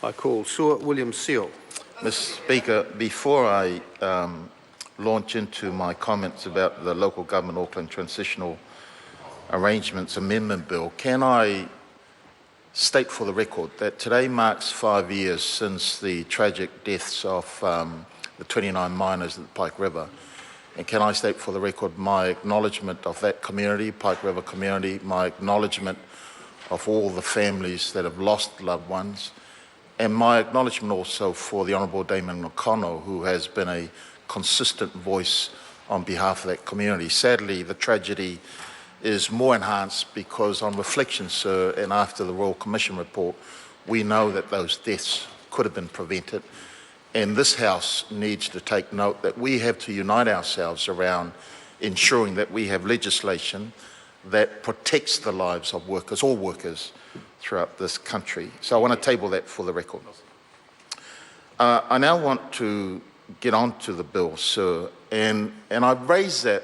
I call Sir William Seal. Mr. Speaker, before I launch into my comments about the Local Government Auckland Transitional Arrangements Amendment Bill, can I state for the record that today marks 5 years since the tragic deaths of the 29 miners at the Pike River. And can I state for the record my acknowledgement of that community, Pike River community, my acknowledgement of all the families that have lost loved ones, and my acknowledgement also for the Honourable Damon O'Connell, who has been a consistent voice on behalf of that community. Sadly, the tragedy is more enhanced because on reflection, sir, and after the Royal Commission report, we know that those deaths could have been prevented. And this House needs to take note that we have to unite ourselves around ensuring that we have legislation that protects the lives of workers, all workers, throughout this country. So I want to table that for the record. I now want to get on to the bill, sir, and I raised that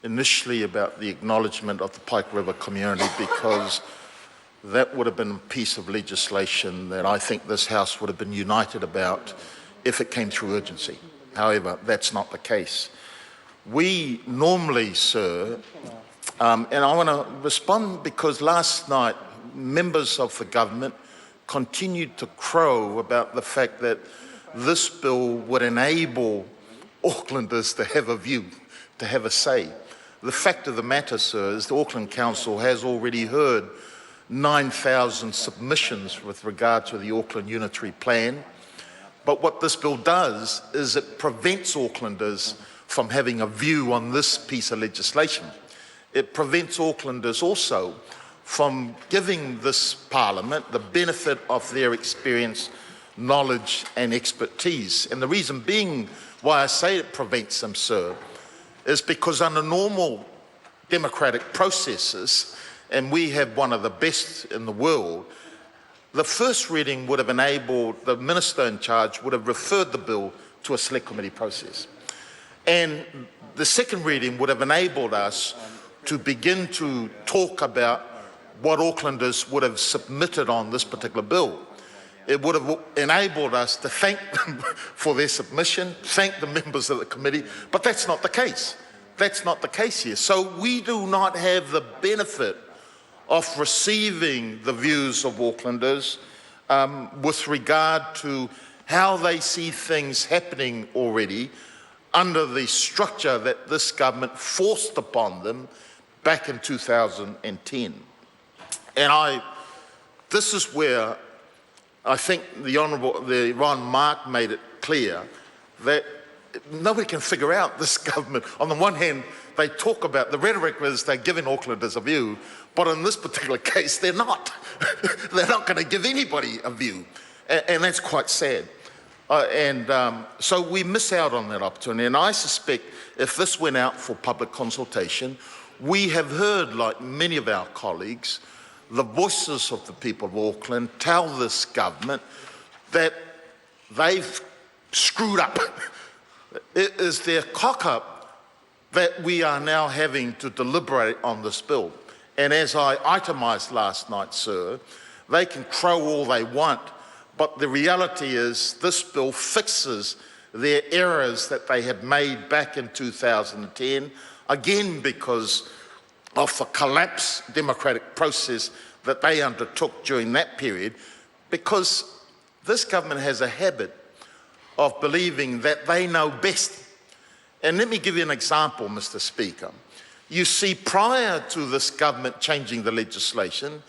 initially about the acknowledgement of the Pike River community because that would have been a piece of legislation that I think this House would have been united about if it came through urgency. However, that's not the case. We normally, sir, and I want to respond because last night members of the government continued to crow about the fact that this bill would enable Aucklanders to have a view, to have a say. The fact of the matter, sir, is the Auckland Council has already heard 9,000 submissions with regard to the Auckland Unitary Plan. But what this bill does is it prevents Aucklanders from having a view on this piece of legislation. It prevents Aucklanders also from giving this Parliament the benefit of their experience, knowledge and expertise. And the reason being why I say it prevents them, sir, is because under normal democratic processes, and we have one of the best in the world, the first reading would have enabled, the Minister in charge would have referred the bill to a select committee process. And the second reading would have enabled us to begin to talk about what Aucklanders would have submitted on this particular bill. It would have enabled us to thank them for their submission, thank the members of the committee, but that's not the case. That's not the case here. So we do not have the benefit of receiving the views of Aucklanders with regard to how they see things happening already under the structure that this government forced upon them back in 2010. And this is where I think the Ron Mark made it clear that nobody can figure out this government. On the one hand, they talk about, the rhetoric is they're giving Aucklanders a view, but in this particular case, they're not. They're not going to give anybody a view. And that's quite sad. So we miss out on that opportunity. And I suspect if this went out for public consultation, we have heard, like many of our colleagues, the voices of the people of Auckland tell this government that they've screwed up. It is their cock-up that we are now having to deliberate on this bill. And as I itemised last night, sir, they can crow all they want, but the reality is this bill fixes their errors that they had made back in 2010, again because of the collapse democratic process that they undertook during that period, because this government has a habit of believing that they know best. And let me give you an example, Mr. Speaker. You see, prior to this government changing the legislation,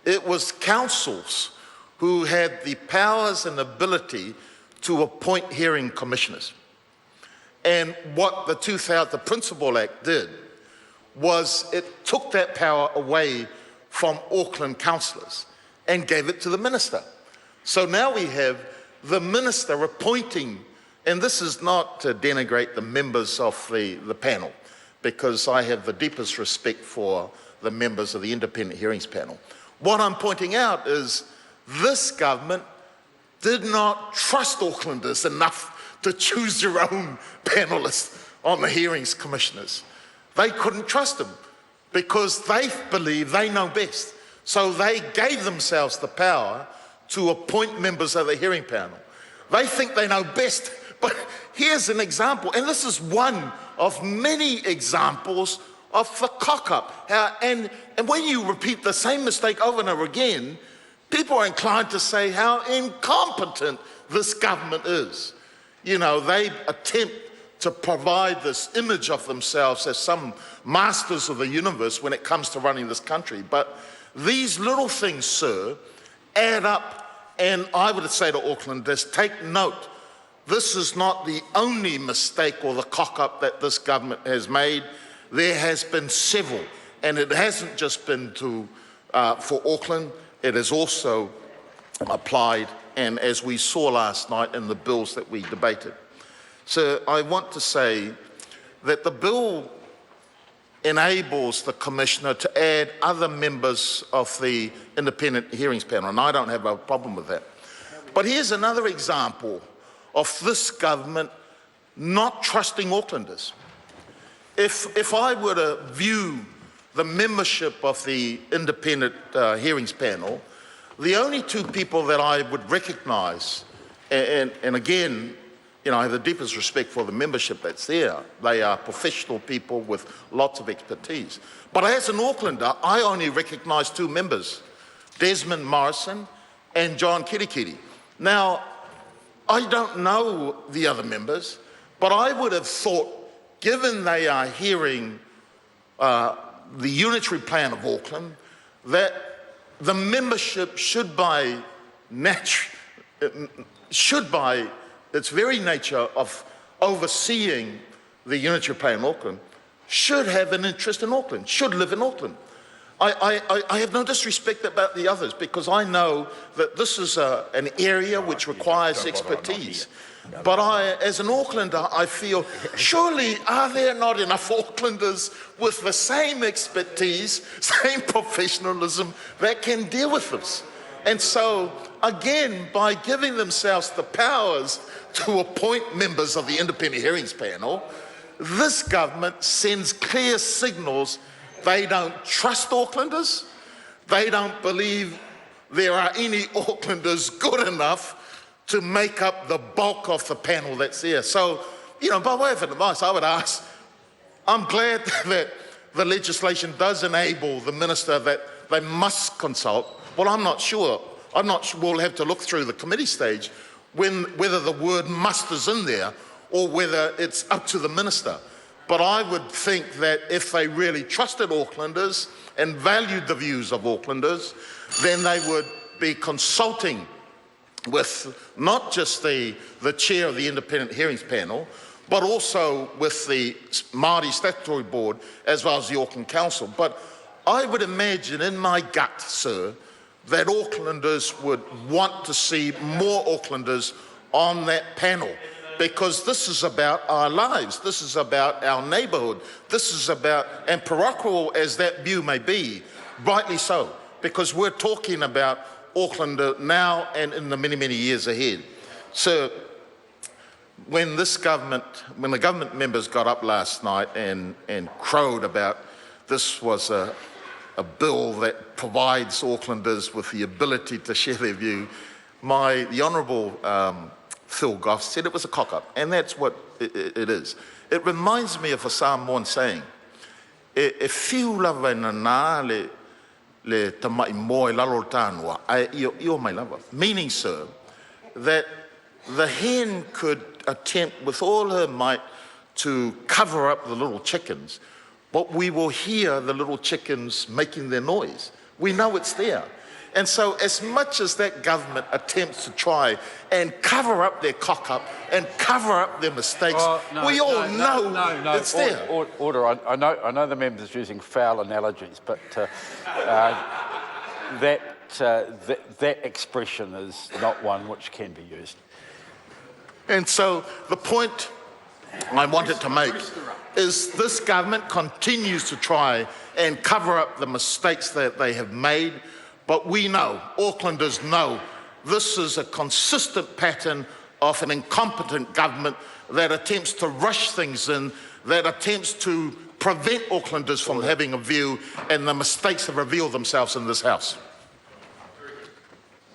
it was councils who had the powers and ability to appoint hearing commissioners. And what the Principal Act did was it took that power away from Auckland councillors and gave it to the minister. So now we have the minister appointing, and this is not to denigrate the members of the panel, because I have the deepest respect for the members of the independent hearings panel. What I'm pointing out is this government did not trust Aucklanders enough to choose their own panellists on the hearings commissioners. They couldn't trust them because they believe they know best. So they gave themselves the power to appoint members of the hearing panel. They think they know best, but here's an example, and this is one of many examples of the cock-up. And when you repeat the same mistake over and over again, people are inclined to say how incompetent this government is. You know, they attempt to provide this image of themselves as some masters of the universe when it comes to running this country. But these little things, sir, add up. And I would say to Aucklanders, take note, this is not the only mistake or the cock-up that this government has made. There has been several, and it hasn't just been for Auckland, it has also applied, and as we saw last night in the bills that we debated. So I want to say that the bill enables the Commissioner to add other members of the independent hearings panel, and I don't have a problem with that. But here's another example of this government not trusting Aucklanders. If I were to view the membership of the independent hearings panel, the only two people that I would recognise, and again, you know, I have the deepest respect for the membership that's there. They are professional people with lots of expertise. But as an Aucklander, I only recognise two members, Desmond Morrison and John Kirikiri. Now, I don't know the other members, but I would have thought, given they are hearing the unitary plan of Auckland, that the membership should by its very nature of overseeing the unitary plan in Auckland, should have an interest in Auckland, should live in Auckland. I have no disrespect about the others, because I know that this is an area which requires expertise. But as an Aucklander, I feel, surely are there not enough Aucklanders with the same expertise, same professionalism that can deal with this? And so, again, by giving themselves the powers to appoint members of the independent hearings panel, this government sends clear signals they don't trust Aucklanders, they don't believe there are any Aucklanders good enough to make up the bulk of the panel that's there. So, you know, by way of advice, I would ask, I'm glad that the legislation does enable the minister that they must consult. Well, I'm not sure. We'll have to look through the committee stage whether the word must is in there or whether it's up to the minister. But I would think that if they really trusted Aucklanders and valued the views of Aucklanders, then they would be consulting with not just the chair of the independent hearings panel, but also with the Māori Statutory Board as well as the Auckland Council. But I would imagine in my gut, sir, that Aucklanders would want to see more Aucklanders on that panel, because this is about our lives, this is about our neighbourhood, this is about, and parochial as that view may be, rightly so, because we're talking about Auckland now and in the many, many years ahead. So when the government members got up last night and crowed about this was a bill that provides Aucklanders with the ability to share their view, the Honourable Phil Goff said it was a cock-up, and that's what it is. It reminds me of a Samoan saying, e whiu lava na nā le tamai moe lalo tānoa, io mai lava. Meaning, sir, that the hen could attempt with all her might to cover up the little chickens, but we will hear the little chickens making their noise. We know it's there. And so as much as that government attempts to try and cover up their cock-up and cover up their mistakes, we all know it's there. Order. I know the member's using foul analogies, but that expression is not one which can be used. And so the point I wanted to make is this government continues to try and cover up the mistakes that they have made, but we know, Aucklanders know, this is a consistent pattern of an incompetent government that attempts to rush things in, that attempts to prevent Aucklanders from having a view, and the mistakes have revealed themselves in this House.